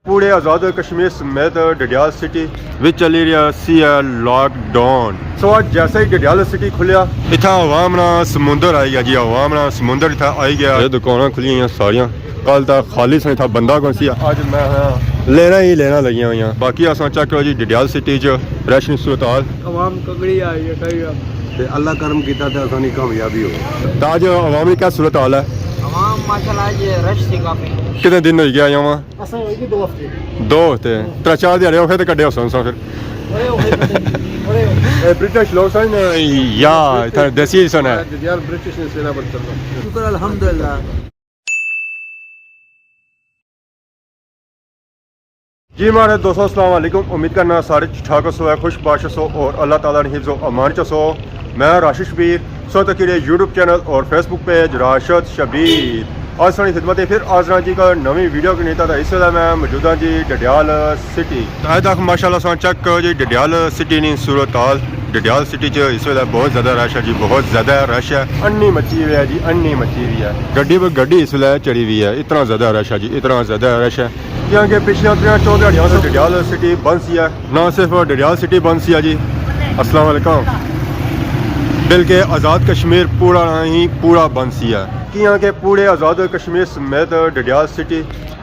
पूरे आज़ाद कश्मीर समेत डडियाल सिटी विच चली रहा सी लॉकडाउन। सो आज जैसे ही डडियाल सिटी खुलिया इतना आवाम ना समुंदर आई गया जी। आवाम ना समुंदर इतना आई गया। ये दुकानें खुली हुई सारिया। कल तक खाली से था बंदा कौन सी अज मैं लेना ही लेना लगी हुई। बाकी अस चेक करो जी डडियाल सिटी च रश सूरत हाल आवाम कगड़ी आई है। अल्लाह करम किया तो असानी कामयाबी हो। तो अज आवाम की क्या सूरत हाल है? आवाम माशाल्लाह आज रश थी काफी। कितने दिन हो गया आया असा होगी 2 हफ्ते 2 हफ्ते 3-4 दिहाड़े औखे तो कड्डे हो फिर ब्रिटिश लोग सन या इधर देसी सन है ब्रिटिश ने सेना पर चल रहा। शुक्र अल्हम्दुलिल्लाह। जी हमारे दोस्तों अस्सलाम वालेकुम। उम्मीद करना सारे ठाक सो है, खुश बाश सो और अल्लाह ताला ने हिफ्ज़ो अमान च सो। मैं राशिद शबीर सो तक यूट्यूब चैनल और फेसबुक पेज राशिद शबीर आज सारी खिदमत है। फिर आज जी का नवी वीडियो की नीता था। इस वे मैं मौजूद हाँ जी डडियाल सिटी। अज तक माशाल्लाह सा चेक करो जी डडियाल सिटी नहीं सूरत हाल। डडियाल सिटी च इस वे बहुत ज़्यादा रश है जी, बहुत ज़्यादा रश है। अन्नी मची हुई है जी, अन्नी मची हुई है। गड्डी पर गड्डी इस वे चढ़ी हुई है। इतना ज़्यादा रश है जी, इतना ज़्यादा रश है कि पिछले 3-4 दिहाड़ियों से डडियाल सिटी बंद सी है। ना सिर्फ डडियाल सिटी बंद सी है जी। अस्सलाम वालेकुम। बल्कि आज़ाद कश्मीर पूरा ही पूरा बंद सी है कि यहाँ के पूरे आज़ाद कश्मीर समेत डडियाल सिटी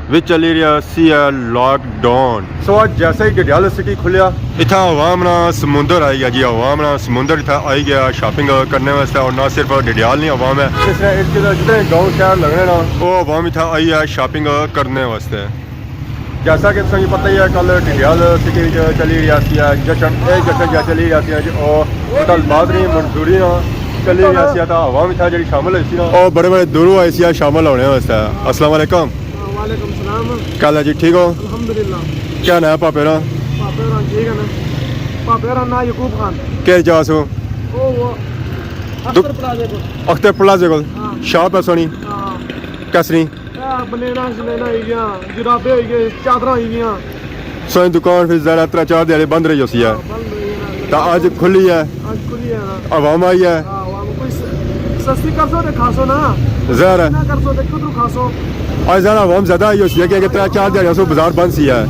विच चली रहा सी लॉकडाउन। सो आज जैसे ही डडियाल सिटी खुलिया इतना आवाम ना समुंदर आई गया जी। आवाम ना समुंदर इतना आई गया शॉपिंग करने वास्ते। और ना सिर्फ डडियाल नहीं आवाम है, जितने गाँव शहर लगने ना वो आवाम इतना आई है शॉपिंग करने वास्ते। जैसा कि तुझे पता ही है कल डडियाल सिटी चली रही जशन जशन चली रही जी। और कल बादरी मंजूरी ना चली रही था आवाम इतना जी शामिल हुई और बड़े बड़े दूरों आई सी शामिल होने वास्ते। अस्सलाम वालेकुम। वालेकुम सलाम। क्या है जी, ठीक हो? अल्हम्दुलिल्लाह। क्या नाम पापे ना? पापे रा ठीक है ना। पापे रा ना यकूब खान। के जासो ओ वो अख्तर प्लाजे को। अख्तर प्लाजे को हां शॉप है सोनी हां कसनी बनेना शलेना ही गया, जुराबे हो गए, चादरा ही गया। सोनी दुकान फिर ज़रा 3-4 दिहाड़े बंद रही होती है। बंद रही है तो आज खुली है, आज खुली है ना। आवाम आई है। हां आवाम कोई सस्ती कर सो ते खासो ना, ज़रा ना कर सो ते खुद खासो। आज ज़रा आवाम ज़्यादा आई होती है कि 3-4 दिहाड़े से बाजार बंद सी है।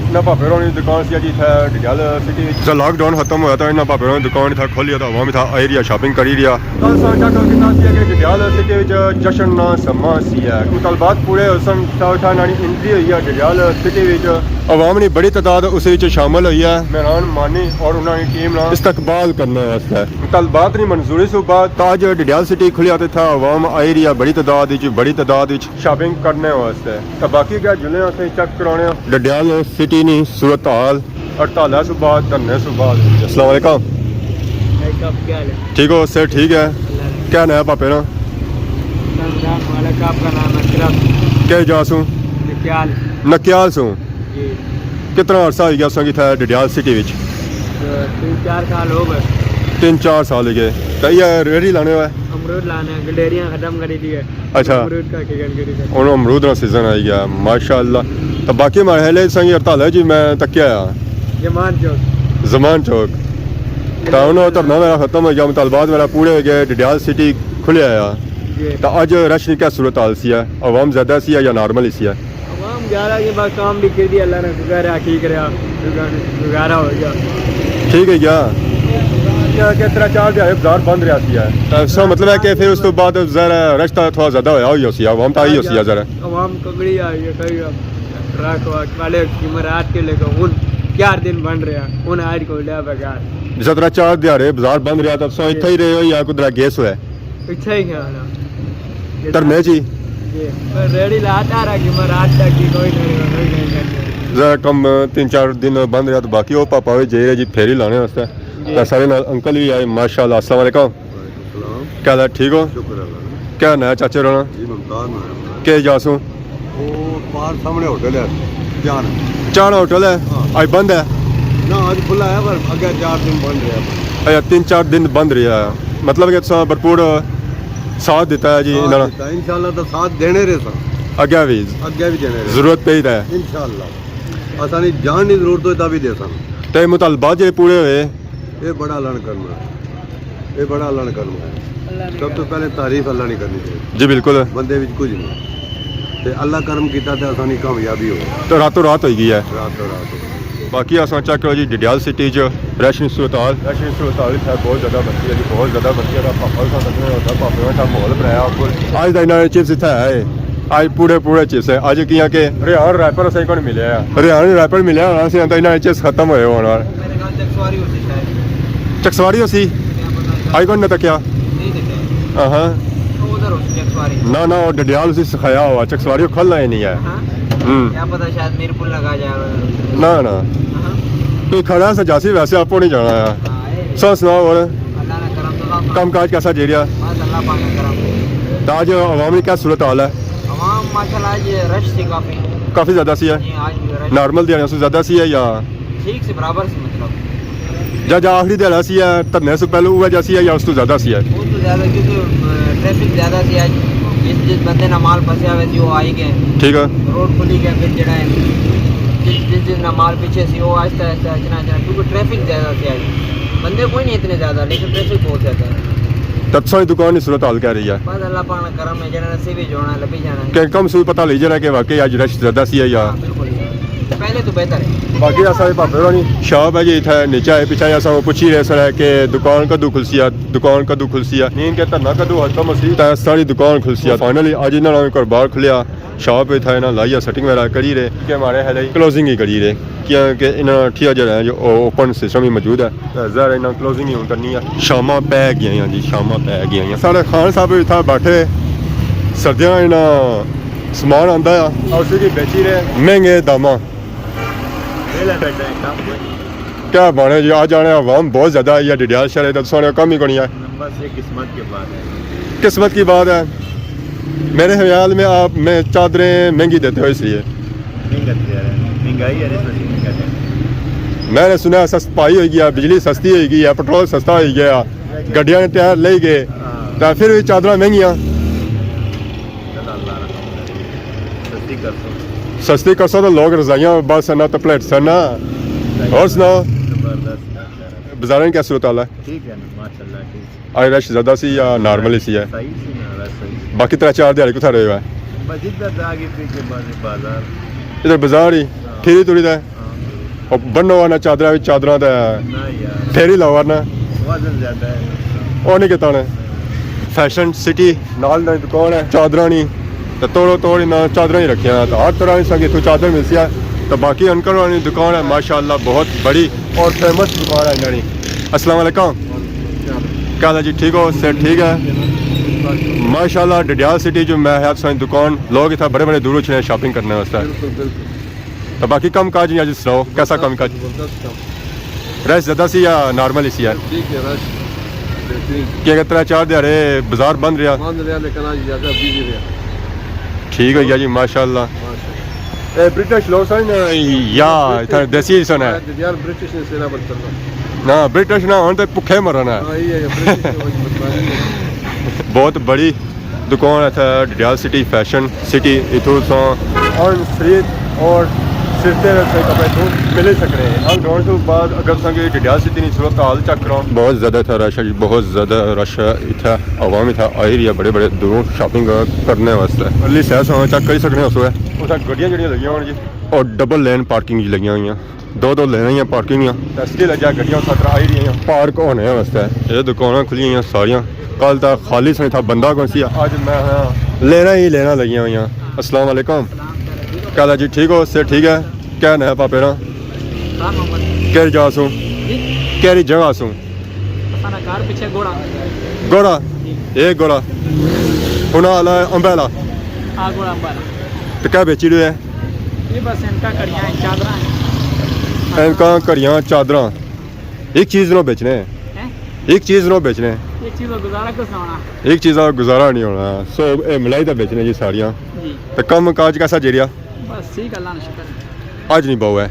ना भापेरों की दुकान सी जी था डडियाल सिटी जब लॉकडाउन खत्म हुआ था ना भापेरों की दुकान था खोली था आवाम था आई रही शॉपिंग करी रहा। कल साझा डडियाल सिटी जशन ना समा सी है मुतालबात पूरे हुसन एंट्री हुई है डडियाल सिटी आवाम ने बड़ी तादाद उस शामिल हुई है। मेहरान मानी और उन्होंने टीम ना इस्तकबाल करने वास्ते मुतालबात की मंजूरी से बाद ताज डडियाल सिटी खुलिया था आवाम आई रही है बड़ी तादाद शॉपिंग करने वास्ते। तो बाकी क्या जुले असें चेक कराने डडियाल सिटी नहीं सूरत हाल हड़ताल से बाद धरने से बाद। अस्सलाम वालेकुम। क्या है? ठीक हो सर? ठीक है। क्या नाम है पापे ना? आपका नाम है क्या जासू निक्याल नक्याल सू। जी। कितना अर्सा हो गया संगी था डडियाल सिटी विच? 3-4 साल हो गए। 3-4 साल हो गए। तो ये रेडी लाने हुआ अमरूद लाने गडेरियां खत्म करी दी है। अच्छा अमरूद का किगन करी है। और अमरूद का सीजन आई गया माशाअल्लाह। तो बाकी महले संगी हड़ताल है जी। मैं तकिया जमान चौक तो धरना मेरा खत्म हो गया मुतालबात मेरा पूरे हो गए डडियाल सिटी खुले आया। तो अज रश की क्या सूरत हाल सी है? आवाम ज्यादा सी है या नॉर्मल ही सी है? आवाम 11 के बाद काम भी कर दिया अल्लाह ने गुजारा ठीक रहा गुजारा हो गया ठीक है क्या कि 3-4 दिहाड़े बाजार बंद रहा सी है। इसका मतलब है कि फिर उस तो बाद जरा रश थोड़ा ज्यादा होया हुई सी आवाम तो आई हो सी जरा आवाम कगड़ी आई है कई ट्रक वाले जुमेरात के लेकर उन 4 दिन बन रहा उन आज को लिया बगार जिस तरह 4 दिहाड़े बाजार बंद रहा तब सो इतना ही रहे हो या कुछ गैस हुआ पीछे ही क्या धरने जी रेडी लाता रहा कि मैं रात तक की कोई नहीं जरा कम 3-4 दिन बंद रहा तो बाकी वो पापा हुए जे जी फेरी लाने वास्ते तो सारे नाल अंकल भी आए माशाल्लाह। अस्सलाम वालेकुम। क्या हाल है, ठीक हो? क्या नया चाचे रोना के जासू सामने होटल है चार होटल है आज बंद है ना, आज खुला है पर अगर 4 दिन बंद रहा। अच्छा 3-4 दिन बंद रहा है मतलब कि भरपूर साथ देता है जी इंशाल्लाह तो साथ देने रहे सर अगे भी देने जरूरत पे ही है इंशाल्लाह असानी जान की जरूरत हो तभी दे सन तो मुतालबात जो पूरे हुए ये बड़ा ऐलान करना है, ये बड़ा ऐलान करना है। सब तो पहले तारीफ अल्लाह नहीं करनी चाहिए जी बिल्कुल बंदे कुछ नहीं ਤੇ ਅੱਲਾ ਕਰਮ ਕੀਤਾ ਤੇ ਅਸਾਂ ਦੀ ਕਾਮਯਾਬੀ ਹੋ ਗਈ तो रातों रात हो गई है ਰਾਤੋਂ ਰਾਤ बाकी असां चेक करो जी डडियाल सिटी च रैशन सूरताल है बहुत ज़्यादा बनती है जी बहुत ज़्यादा बनती है पापा का सकने होता पापा का माहौल बनाया अज का इन्होंने चिप्स इतना है अज पूरे चिप्स है अज किया कि हरियाणा रैपर असें को मिले हरियाणा रैपर मिले होना से तो इन्होंने चिप्स खत्म होए होने चकसवाड़ी उसी अज को तक क्या हाँ ना ना वो डडियाल उसी सिखाया हुआ चकसवाड़ी खोलना ही नहीं है क्या पता शायद मीरपुर लगा जाए ना ना कोई खड़ा सा जासी वैसे आपको नहीं जाना है सो सुनाओ और अल्लाह ने करम तो काम काज कैसा जी रहा बस अल्लाह पाक ने करम तो आज आवाम की क्या सूरत हाल है तमाम माशाल्लाह आज रश थी काफ़ी ज़्यादा सी है जी आज भी रश नॉर्मल दिहाड़ियों से ज़्यादा सी है या ठीक से बराबर से मतलब या आखिरी दिहाड़ा सी है धरने से पहले हुआ जैसी है या उस तो ज़्यादा सी है वो तो ज़्यादा क्योंकि ट्रैफिक ज़्यादा थी आज जिस बंदे ना माल फंसा हुआ सी वो आई गए ठीक है रोड खुली गया फिर जड़ा है जिस ना माल पीछे सी वो आहिस्ता आहिस्ता चना क्योंकि ट्रैफिक ज़्यादा थी आज बंदे कोई नहीं इतने ज़्यादा लेकिन ट्रैफिक बहुत ज़्यादा है तब सारी दुकान की सूरत हाल कह रही है बस अल्लाह पाक ने करम है जड़ा नसीब ही जोना लभी जाना है कि कम से पता लीजिए ना कि वाकई आज रश ज़्यादा सी है या हाँ, बिल्कुल पहले तो बेहतर है बाकी ऐसा भापे होनी शॉप है जी इतना नीचे है पीछे ऐसा पूछी रहे सर है कि दुकान कदू खुलसी है दुकान कदू खुलसी है नींद के धरना कदू खत्म सी सारी दुकान खुलसी है फाइनली अज इन्होंने एक बार खुलिया शॉप इतना इन्हें लाइया सेटिंग वगैरह करी रहे कि हमारे है क्लोजिंग ही करी रहे क्योंकि इन्होंने ठीक जो है जो ओपन सिस्टम ही मौजूद है ज़रा इन्हें क्लोजिंग ही करनी है शामां पै गई जी शामां पै गई साढ़े खान साहब इतना बैठे सर्दियाँ इन्हें समान आंदा है और उसी बेची रहे महंगे दामा क्या बने जी आज आने आवाम बहुत ज़्यादा है डडियाल शहर तो सोने कम ही कोनी है बस ये किस्मत के बाद है किस्मत की बात है मेरे ख्याल में आप में चादरें महंगी देते हो इसलिए महंगाई है मैंने सुना सस्ताई हो गया बिजली सस्ती हो गई है पेट्रोल सस्ता हो गया गड्डियां टायर ले गए तो फिर भी चादर महंगियाँ सस्ती कर सो तो लोग रजाइयाँ बस ना तो प्लेट ना और सुनाओ बाजार में क्या सूरत हाल है ठीक है माशाल्लाह ठीक आज रश ज़्यादा सी या नॉर्मल ही सी है सही सी ना सही बाकी 3-4 दिहाड़ी कुछ रहे हुआ है मस्जिद का आगे पीछे बाजार इधर बाजार ही फिर तुरी दा और बनो ना चादर चादर ना यार फेर ही लाओ ना वजन ज्यादा है और नहीं किता फैशन सिटी नाल ना दुकान है चादर नहीं तो तोड़ो तोड़ ना चादर ही रखिया तो हर तरह की संग इतों चादर मिलती है तो बाकी अंकल वाली दुकान है माशाल्लाह बहुत बड़ी और फेमस दुकान है इन्होंने अस्सलाम वालेकुम क्या हाल है जी ठीक हो सेठ ठीक है माशाल्लाह डडियाल सिटी जो मैं है सारी दुकान लोग इतना बड़े बड़े दूर चले शॉपिंग करने वास्ते तो बाकी कम काज नहीं आज सुनाओ कैसा कम काज रश ज़्यादा सी या नॉर्मल ही सी है ठीक है रश कि अगर 3-4 दिहाड़े बाजार बंद रहा लेकिन आज ज्यादा बिजी रहा ठीक हो गया जी माशाल्लाह ब्रिटिश लोग सन या इतना देसी सन है यार ब्रिटिश ने सेना बंद करना ना ब्रिटिश ना होने तो भुखे मरना है हां ये ब्रिटिश बहुत बड़ी दुकान है डडियाल सिटी फैशन सिटी इथों ऑन स्ट्रीट और सिरते से कपड़े तो मिल ही सक रहे हैं हम दौड़ के बाद अगर संगे डडियाल सिटी नहीं सूरत हाल चेक करो बहुत ज़्यादा था रश है जी बहुत ज़्यादा रश है इतना आवाम था आई रही है बड़े बड़े दूरों शॉपिंग करने वास्ते अली सह सौ चेक कर सकते उस उस गड्डियाँ जड़ियाँ लगी हुई जी और डबल लेन पार्किंग लगी हुई हैं दो लेना ही पार्किंग स्टिल अजा गड्डियाँ सत्र आई रही हैं पार्क होने वास्ते ये दुकानें खुली हुई सारियाँ कल तक खाली से था बंदा कौन सी अज मैं लेना ही लेना लगी हुई हैं अस्सलाम वालेकुम क्या हाल है जी ठीक हो से ठीक है क्या ना पापे ना केरी जगह सू केरी जगह सू पीछे घोड़ा घोड़ा एक घोड़ा हुना वाला अम्बेला हाँ घोड़ा अम्बाला तो क्या बेची रहे है ये बस इनका कड़ियाँ चादर इनका कड़ियाँ चादर एक चीज़ नो बेचने एक चीज़ नो बेचने एक चीज़ का गुजारा किस होना एक चीज़ का गुजारा नहीं होना सो मलाई तो बेचने जी सारियाँ जी तो कम काज कैसा जेरिया बस ठीक अल्लाह ने शुक्र आज नहीं बहु है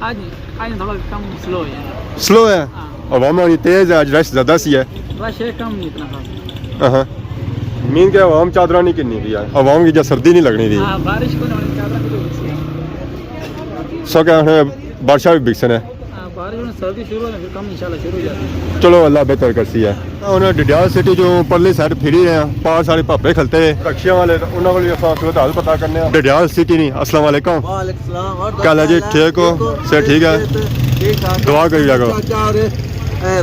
आज थोड़ा कम स्लो है स्लो है अवाम तेज़ है आज रश ज़्यादा सी है रश है कम नहीं इतना खास हाँ मीन के अवाम चादर नहीं किन्नी थी यार अवाम की जब सर्दी नहीं लगनी थी हाँ बारिश को चादर सो क्या बादशाह भी बिकसन है बारिश में सर्दी शुरू हो फिर कम इंशाल्लाह शुरू हो जाती है। ਚਲੋ ਅੱਲਾ ਬਿਹਤਰ ਕਰਸੀ ਹੈ। ਹੁਣ ਡਡਿਆਲ ਸਿਟੀ ਚੋਂ ਪਰਲੀ ਸਾਈਡ ਫਿਰੀ ਰਹੇ ਆ, ਪਾਰ ਸਾਰੇ ਭਾਪੇ ਖਲਤੇ ਰਕਸ਼ਿਆਂ ਵਾਲੇ, ਤਾਂ ਉਹਨਾਂ ਕੋਲ ਵੀ ਅਸਾਂ ਸੂਰਤ ਹਾਲ ਪਤਾ ਕਰਨੇ ਆ। ਡਡਿਆਲ ਸਿਟੀ ਨਹੀਂ, अस्सलाम वालेकुम। वालेकुम सलाम। और क्या हाल है जी, ठीक हो? से ठीक है? ठीक ठाक। दुआ करी जागो। चाचा और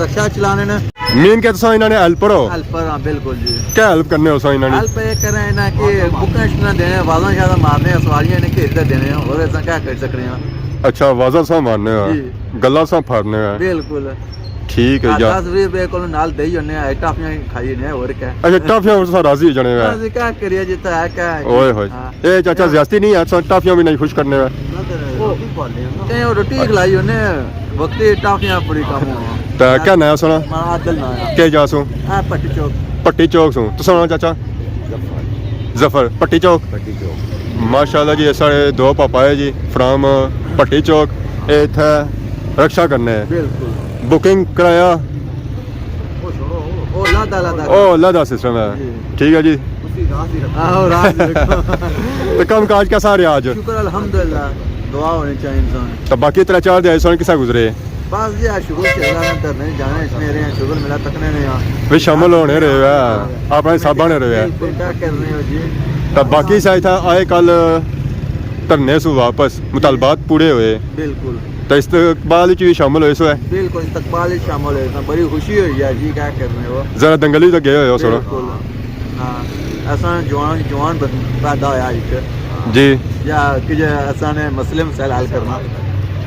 रक्षा चलाने ने मेन क्या तुसां इन्होंने हेल्पर हो, हेल्पर। हाँ बिल्कुल जी। क्या हेल्प करने हो तुसां इन्होंने? हेल्प ये कर रहे हैं ना कि बुक्का इतना देने, वादा शादा मारने, सवारियां ने घेर देने हैं, और ऐसा क्या कर सकते हैं। अच्छा, वाजा सा मारने हो, जी। गल्ला सा फाड़ने हो। बिल्कुल ठीक है यार। 10 रुपए को नाल दे ही होने, टाफियां खाई ने, और क्या। अच्छा, टाफियां तुसां राजी हो जाने हो। ਅਸੀਂ क्या करिए जितना है क्या है। ओए होए, ए चाचा ज्यादती नहीं है, तुसां टाफियां भी नहीं खुश करने हो। कहीं और रोटी खिलाई होने, वक्ती टाफियां बड़ी कम हो। तो क्या नया सुना आदल ना के जासू है पट्टी चौक। पट्टी चौक सू तुसां चाचा जफर पट्टी चौक। पट्टी चौक माशाल्लाह जी, ये सारे दो पापा है जी फ्राम पट्टी चौक। ये इत्थे रक्षा करने है, बिल्कुल। बुकिंग कराया। ओ लादा लादा ओ अल्लाह दा सिस्टम है। ठीक है जी। आओ रात तो काम काज कैसा रहा आज? शुक्र अल्हम्दुलिल्लाह, दुआ होनी चाहिए इंसान। तो बाकी 3-4 दिन ऐसा किसा गुजरे? बस जी आज शुक्र से अल्लाह ने करने जाने इसमें रहे हैं, शुक्र मिला तकने ने यहाँ भी शामिल होने रहे हैं, अपने हिसाबा ने रहे हैं। बिल्कुल। क्या कर रहे हो जी। तो बाकी शायद था आए कल धरने से वापस मुतालबात पूरे हुए, बिल्कुल तो इस्तकबाल भी शामिल हुए सो है। बिल्कुल इस्तकबाल ही शामिल है, बड़ी खुशी हुई है जी। क्या कर रहे हो। जरा दंगली तो गए हो सुनो बिल्कुल। हाँ ऐसा जवान जवान पैदा होया एक जी। या कि ऐसा ने मसले मसाइल हल करना।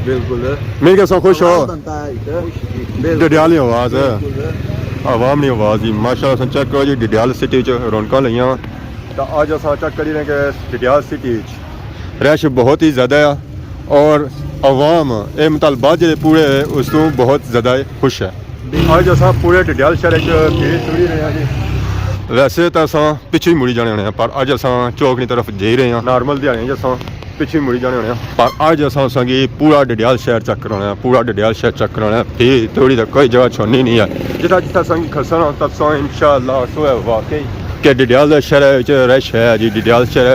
बिल्कुल मैं कैसा खुश हो बनता है एक। डडियाल की आवाज़ है, बिल्कुल। आवाम की आवाज़ ही माशाल्लाह सन चेक करो जी। डडियाल सिटी च रौनक लईयां, तो अज अस चेक करी रहे कि डडियाल सिटी रश बहुत ही ज़्यादा है, और आवाम ये मुतालबात जो पूरे है उस तो बहुत ज़्यादा खुश है। अज अस पूरे डडियाल शहर फिरी रहे हैं जी। वैसे तो अस पिछे ही मुड़ी जाने होने, पर अज अस चौक की तरफ जा रहे हैं। नॉर्मल दिहाड़ियां अस पिछे मुड़ी जाने होने, पर अज अस पूरा डडियाल शहर चेक कराना, पूरा डडियाल शहर चेक कराना। फिर थोड़ी तक कोई जगह छोड़नी नहीं है, जितना जितना संग खसना तब इंशाअल्लाह सो है वाकई कि डडियाल शहर रश है जी। डडियाल शहर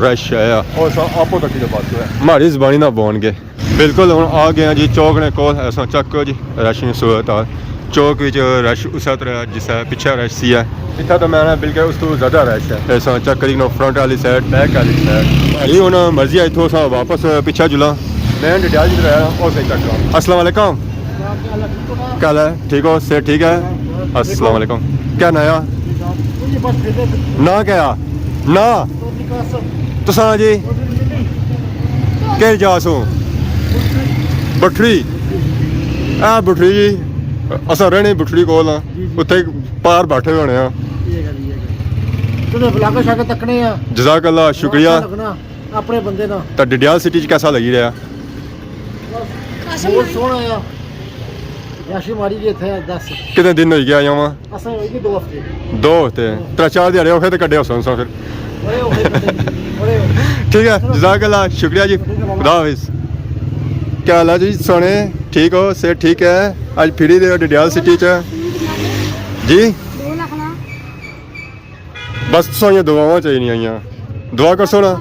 रश है, और आपो तक की बात है हमारी जबानी ना बोल गए। बिल्कुल हम आ गए जी चौक ने कोल, ऐसा चेक करो जी रश की सूरत आ। चौक रश उस तरह जिस पिछा रश सी है, इतना तो मैं बिल्कुल उस तो ज़्यादा रश है। ऐसा चेक करी फ्रंट वाली साइड, बैक वाली साइड। भाई हूँ मर्जी इतों अस वापस पिछा जुला, मैं डडियाल जी रहा और सही चेक करा। अस्सलाम वालेकुम, क्या हाल है? ठीक हो? से ठीक है। अस्सलाम वालेकुम। क्या नया ना क्या ना तुसा जी के जासो बठड़ी आ बठड़ी जी अस रहने बठड़ी कोल हाँ, उत्थे पार बैठे होने आ। जज़ाक अल्लाह, शुक्रिया। अपने बंदे ना तो डडियाल सिटी च कैसा लगी रहा? बहुत सोहना आ। याशी मारी जी इत्थे 10 कितने दिन हो गया आया असां होई गई 2 हफ्ते 2 हफ्ते 3-4 दिहाड़े औखे तो कड्ढे हो फिर बड़े हो गए बड़े ठीक है। जज़ाक अल्लाह, शुक्रिया जी, खुदा हाफिज़। क्या हाल है जी सोने? ठीक हो? से ठीक है। आज फिरी दे डडियाल सिटी च जी। बस सोनिया दुआवां चाहिए आइयां, दुआ कर सोना।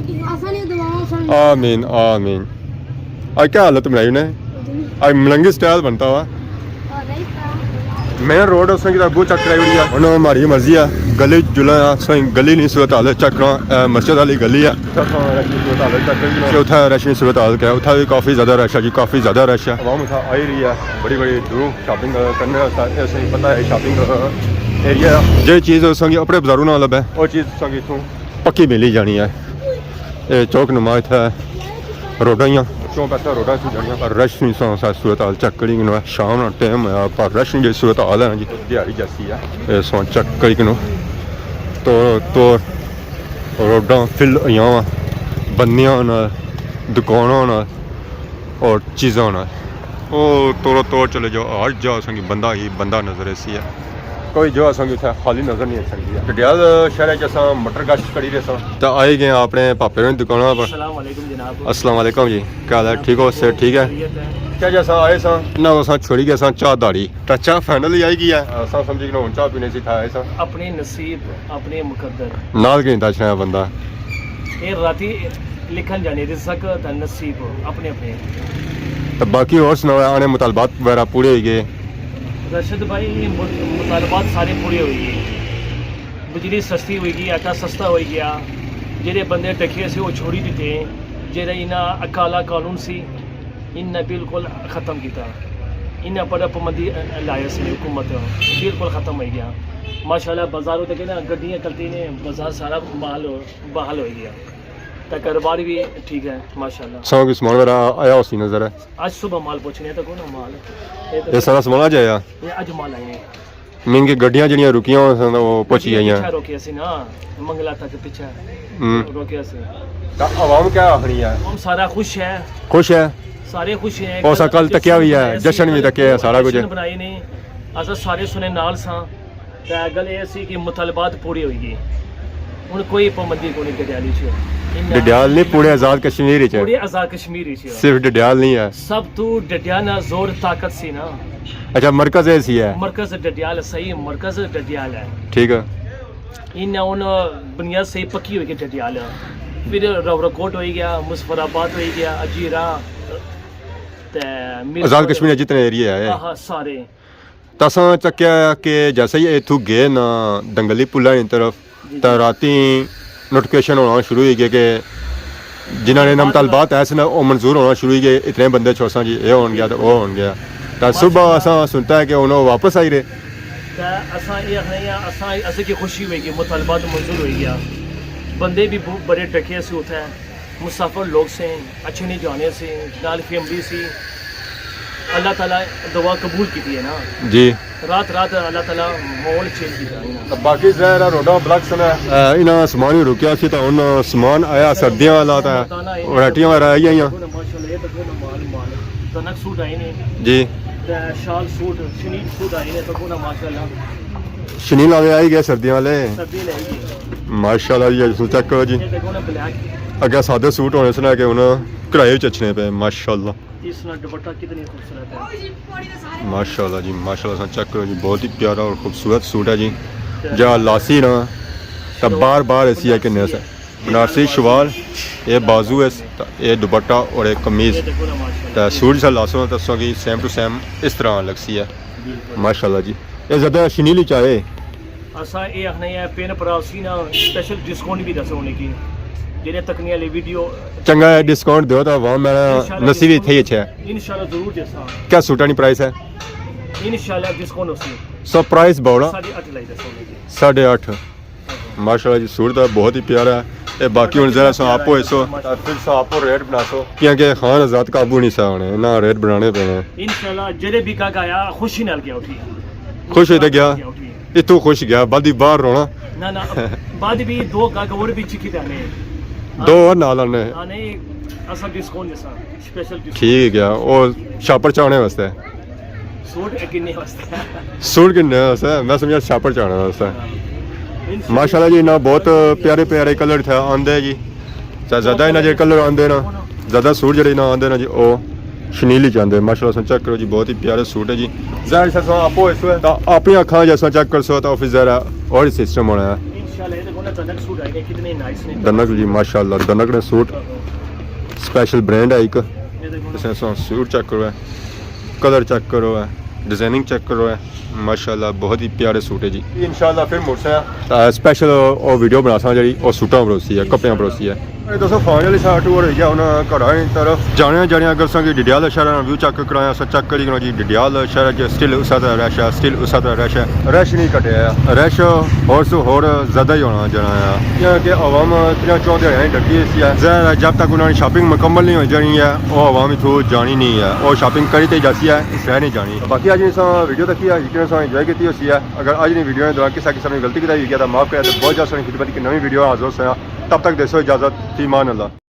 आमीन आमीन। आज क्या हालत बनाई उन्हें? आज मलंगी स्टाइल बनता हुआ मेन रोड उस अगू चेक कराई हुई है। उन्होंने हमारी मर्जी है, गली जुला गली नहीं सूरत हाल चेक करा। मस्जिद वाली गली है, उत्थे रश की सूरत हाल क्या है, उत्थे भी काफ़ी ज़्यादा रश है जी, काफ़ी ज़्यादा रश है। आवाम उत्थे आई रही है बड़ी बड़ी दूर शॉपिंग करने वास्ते। पता है शॉपिंग एरिया जो चीज़ संगी अपने बाजारों ना लभे वो चीज़ संगी इतों पक्की मिली जानी है। ये चौक नुमा इत्थे रोडां ही चौक ऐसा रोडा से जानिया, पर रश नहीं सा सूरत हाल चेक करी गिनो। शाम ना टाइम है पर रश नहीं सूरत हाल है जी, दिहाड़ी जैसी है। ये सो चेक करी गिनो तो रोडां फिल हुई वा बंदियां नाल, दुकानां नाल और चीज़ां नाल। ओ तोड़ो तोड़ चले जाओ, हर जा संगी बंदा ही बंदा नजर ऐसी है, कोई जो संगी उत्थे खाली नजर नहीं आ सकती है। डडियाल शहर च असां मटर गश्त करी रहे सां, तो आए गए अपने पापे की दुकान पर। अस्सलाम वालेकुम जी, क्या हाल है? ठीक हो? से ठीक है। क्या जैसा आए सा ना असां छोड़ी गए सा चाह दाड़ी, तो चाह फाइनल ही आएगी है। असां समझी कि चाह पीने से था आए सा अपने नसीब अपने मुकद्दर नाल के दस रहा बंदा ये राती लिखन जाने रिज़्क़ दा नसीब अपने अपने तो बाकी और सुनाओ आने मुतालबात वगैरह पूरे हो गए रशद भाई मुतालबात सारे पूरे हो गए बिजली सस्ती होगी आटा सस्ता हो गया जेडे बंदे टके से वो छोड़ी दिते जेड़ा इन्हें अकाला कानून सी इन्हें बिल्कुल ख़त्म किया इन्हें पर पाबंदी लाया सी हुकूमत बिल्कुल ख़त्म हो गया माशाल्लाह बाजारों तक ना गड्डियाँ चलती ने बाजार सारा बहाल हो गया तो कारोबार भी ठीक है माशाल्लाह सौ की सामान वगैरह आया उसी नजर है आज सुबह माल पहुँचने तक ना माल ये सारा सामान आ जाएगा ये आज माल आए हैं मीन की गड्डियां जड़ियां रुकियां सन वो पहुंची पीछे गईयां रोके सी ना मंगला तक पीछे रोके सी आवाम क्या आखनी है हम सारा खुश है खुश है सारे खुश हैं हो सकल तकिया भी है जश्न भी तकिया है सारा कुछ जश्न बनाए ने अस सारे सुने नाल सां ते गल ये सी कि मुतालबात पूरी होई गई हुन कोई पाबंदी कोनी डडियाली च डडियाल नहीं पूरे आजाद कश्मीर च पूरे आजाद कश्मीर च सिर्फ डडियाल नहीं है सब तू डडियाना जोर ताकत सी ना अच्छा मरकज ऐसी है मरकज डडियाल सही मरकज डडियाल है ठीक है इन उन बुनियाद सही पक्की हो गई डडियाल फिर रवरकोट हो गया मुजफ्फराबाद हो गया अजीरा आजाद कश्मीर जितने एरिया है हाँ सारे तसा चक्या कि जैसे ही इथू गए ना दंगली पुला की तरफ तो राती नोटिफिकेशन होना शुरू हो गया कि जिन्होंने नाम तलबात ऐसे ना वो मंजूर होना शुरू हो गए इतने बंदे छोसा जी ये हो गया तो वो हो गया तो सुबह असा सुनता है कि उन्होंने वापस आई रहे अस की खुशी होगी मुतालबात मंजूर हो गया बंदे भी बड़े टके से उठे मुसाफिर लोग से अच्छे नहीं जाने से नाल फैमिली से अल्लाह ताला दुआ कबूल की है ना जी रात रात अल्लाह ताला माहौल चेंज किया बाकी ज़ाहिर रोडा ब्लॉक सना इन्हें सामान ही रुकिया सी तो उन सामान आया सर्दियां वाला था वैरायटियां वगैरह आई हैं माशाल्लाह ये तो माल माल तनक सूट आए ने जी शाल सूट शनील सूट आए ने तो माशाल्लाह शनील वाले आई गए सर्दियां वाले सर्दी लगेगी माशाल्लाह जी चेक करो जी ये देखो ना ब्लैक अगर सादे सूट होने सुना के उन्हें किराए चचने पे माशाल्लाह इसना दुपट्टा कितनी खूबसूरत है माशाल्लाह जी माशाल्लाह चेक करो जी बहुत ही प्यारा और खूबसूरत सूट है जी जा लासी ना तब बार बार ऐसी है कि नस है बनारसी शवाल ये बाजू है ये दुपट्टा और एक कमीज ये देखो ना माशाल्लाह तो सूट सा लासो दसो कि सेम टू सेम इस तरह लगसी है माशाल्लाह जी ये ज़्यादा शनीली चाहे असा ये आखने है पेन परासी ना स्पेशल डिस्काउंट भी दसो होने की जेने तकनी वाली वीडियो चंगा है डिस्काउंट दो तो वहाँ मेरा नसीब ही थे अच्छा है इंशाल्लाह जरूर देसा क्या सूटा नहीं प्राइस है इंशाल्लाह डिस्काउंट होसी सो प्राइस बड़ा 8.5 लाई दसो होने की 8.5 माशाल्लाह जी सूट तो बहुत ही प्यारा है ये बाकी हूँ जरा सो आपो ऐसो फिर सो आपो रेट बना सो क्योंकि खान आजाद काबू नहीं सा होने ना रेट बनाने पे इंशाल्लाह जेरे भी का आया खुशी नाल गया उठी खुश होते गया इतू खुश गया बादी बाहर रोना ना ना बाद भी दो का और भी चिकी दाने दो और नाल आने आने असा डिस्काउंट देसा स्पेशल डिस्काउंट ठीक है और छापर चाने वास्ते सूट किन्ने वास्ते सूट किन्ने वास्ते मैं समझा छापर चाने वास्ते माशाल्लाह जी ना बहुत प्यारे प्यारे कलर थे आंदे जी चाहे ज़्यादा इन्हें जो कलर आंदे ना ज़्यादा सूट जड़े ना आंदे ना जी वो शनीली चाहते माशाल्लाह चेक करो जी बहुत ही प्यारे सूट है जी ज़ाहिर से आपो इस तो अपनी अखा जैसा चेक कर सो तो फिर ज़रा और सिस्टम होना है इंशाल्लाह ये देखो ना तनक सूट आए कितने नाइस ने दनक जी माशाल्लाह दनक ने सूट स्पेशल ब्रांड है एक ये देखो इसमें सूट चेक करो है कलर चेक करो है डिजाइनिंग चेक करो है माशाल्लाह बहुत ही प्यारे सूट है जी इंशाल्लाह फिर मुड़से स्पेशल और वीडियो बना सा जी और सूटा परोसी है कपड़े परोसी है दोस्तों फाइनली सा टूर हो गया उन्हें घर तरफ जाने जाने अगर संगे डिडियाल शहर व्यू चेक कराया अस चेक करी जी डिडियाल शहर स्टिल उस रश है स्टिल उस रश है रश नहीं घटिया रश होर सो होर ज़्यादा ही होना जाना है क्योंकि अवाम 3-4 दिहाड़ियां डटी सी है जब तक उन्होंने शॉपिंग मुकम्मल नहीं हो जानी है वो अवाम इतों जानी नहीं है और शॉपिंग करी तो जाती है इसलिए नहीं जानी बाकी अज वीडियो तक यकीन इंजॉय की है अगर अज की वीडियो दौरान किसी किस्म की गलती की गया तो माफ़ करें तो बहुत ज़्यादा खिदमत की नवी वीडियो हाजिर हों तब तक देसो इजाज़त फी मान अल्लाह।